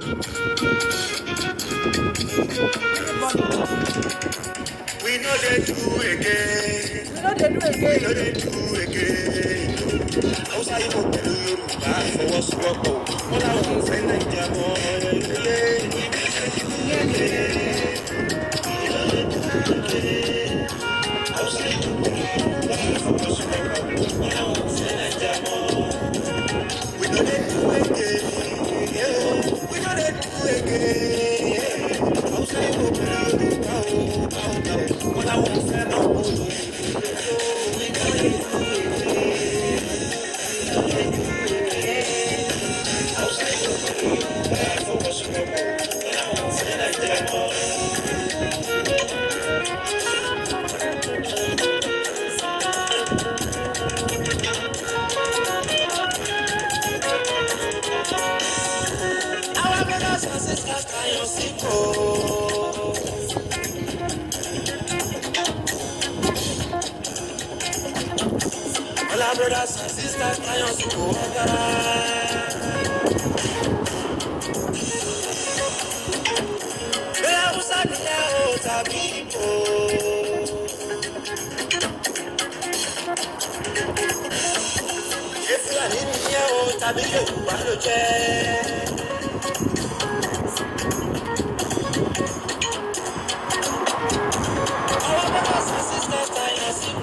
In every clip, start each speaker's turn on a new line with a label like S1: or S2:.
S1: We know they do again.
S2: We know they do
S1: We
S2: again.
S1: know they do again. Hausa Igbo pẹ̀lú Yorùbá fọwọ́sowọ́pọ̀. Wọ́n láwọn fẹ́ Nàìjíríà mọ́ ilé.
S2: Ìyẹn nìyẹn.
S1: Hausa Igbo pẹ̀lú Yorùbá fọwọ́sowọ́pọ̀. Wọ́n láwọn fẹ́ Nàìjíríà mọ́. We know they do again. We know they do again. Hausa Igbo pẹ̀lú Yorùbá wọ́n láwọn fẹ́ náà wọ́n lò. Our brothers and sisters can you see all our brothers and sisters can you see Bẹ́ẹ̀ Hausa ni ẹ ò tàbí Igbo. Ṣé Fúlàní ni ẹ ò tàbí Yorùbá ló jẹ́? Our brothers and sisters can you see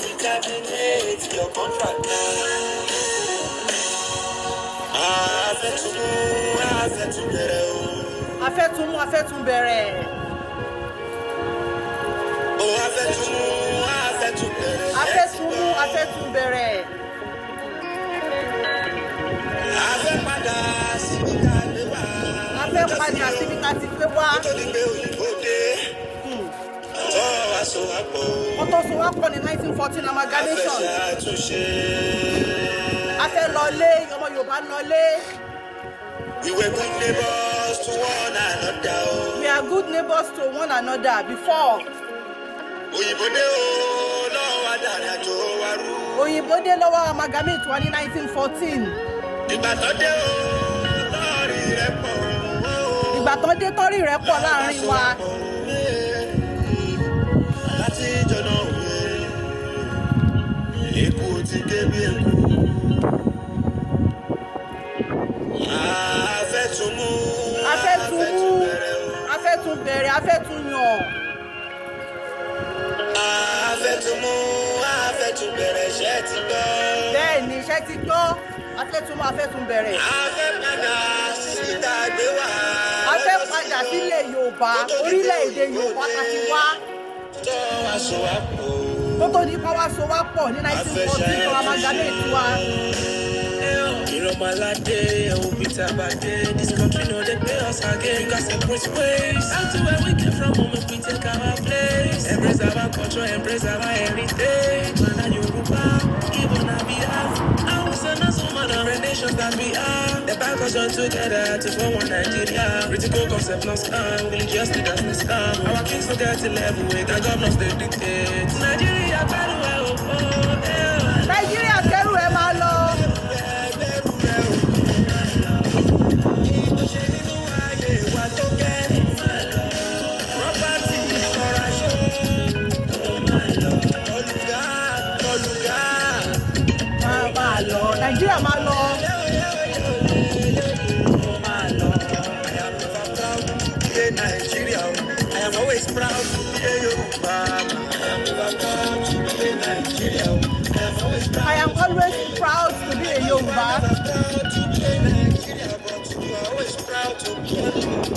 S1: we terminate your contract now.
S2: Afẹ́túnmú, afẹ́túnbẹ̀rẹ̀. Afẹ́túnmú, afẹ́túnbẹ̀rẹ̀.
S1: Afẹ́ padà síbi tá a gbé wá.
S2: Afẹ́ padà síbi tá a ti gbé wá.
S1: Nítorí pé òyìnbó dé. Tọ́ wa so wá pọ̀.
S2: Wọ́n tó so wá pọ̀ ní 1914 amalgamation.
S1: Afẹ́ ṣàtúnṣe.
S2: A fẹ́ lọlé, ọmọ Yorùbá lọlé.
S1: We were good neighbors to one another.
S2: We are good neighbors to one another before.
S1: Òyìnbó dé o, lọ́wọ́ àdáni àjò wa rú.
S2: Òyìnbó dé lọ́wọ́ amalgamate wa ní 1914.
S1: Ìgbà tó dé o, lọ́ọ̀rì rẹ̀ pọ̀.
S2: Ìgbà tó dé tọ́rì rẹ̀ pọ̀ láàrin wa.
S1: Láti ìjọ̀nà òwe, èkó ti ké bí èkó. Afẹ́túnmú,
S2: Afẹ́túnmú, afẹ́túnbẹ̀rẹ̀, afẹ́túnyàn.
S1: Afẹ́túnmú, afẹ́túnbẹ̀rẹ̀ ṣẹ́ ti gbọ́.
S2: Bẹ́ẹ̀ ni iṣẹ́ ti gbọ́. Afẹ́túnmú, afẹ́túnbẹ̀rẹ̀.
S1: Afẹ́ padà síbi tá a gbé wá.
S2: A fẹ́ padà sílẹ̀ Yorùbá, orílẹ̀-èdè Yorùbá ta ti wá.
S1: Tọ́ wa so wá pọ̀.
S2: Kó tó di pa wá so wá pọ̀ ní 1914 tó amalgamate wa.
S1: Ìrọ̀mọ̀ládé, ẹ̀wọ̀n Peter Bade. This country no dey pay us again. We got separate ways. Back to where we came from, moment we take our place. Embrace our culture, embrace our heritage. Man and Yoruba, Igbo na Biaf. Hausa na Zuma na the nations that we are. The back us join together to form one Nigeria. Critical concept no scam, religious leaders no scam. Our kings no get to level with our governors they dictate. Nigeria better well,
S2: Nàìjíríà kẹ́rù ẹ̀ máa lọ. Nàìjíríà máa lọ.
S1: Nigeria, I am always proud to be a Yoruba.
S2: I am always proud to be a Yoruba.
S1: Always proud to be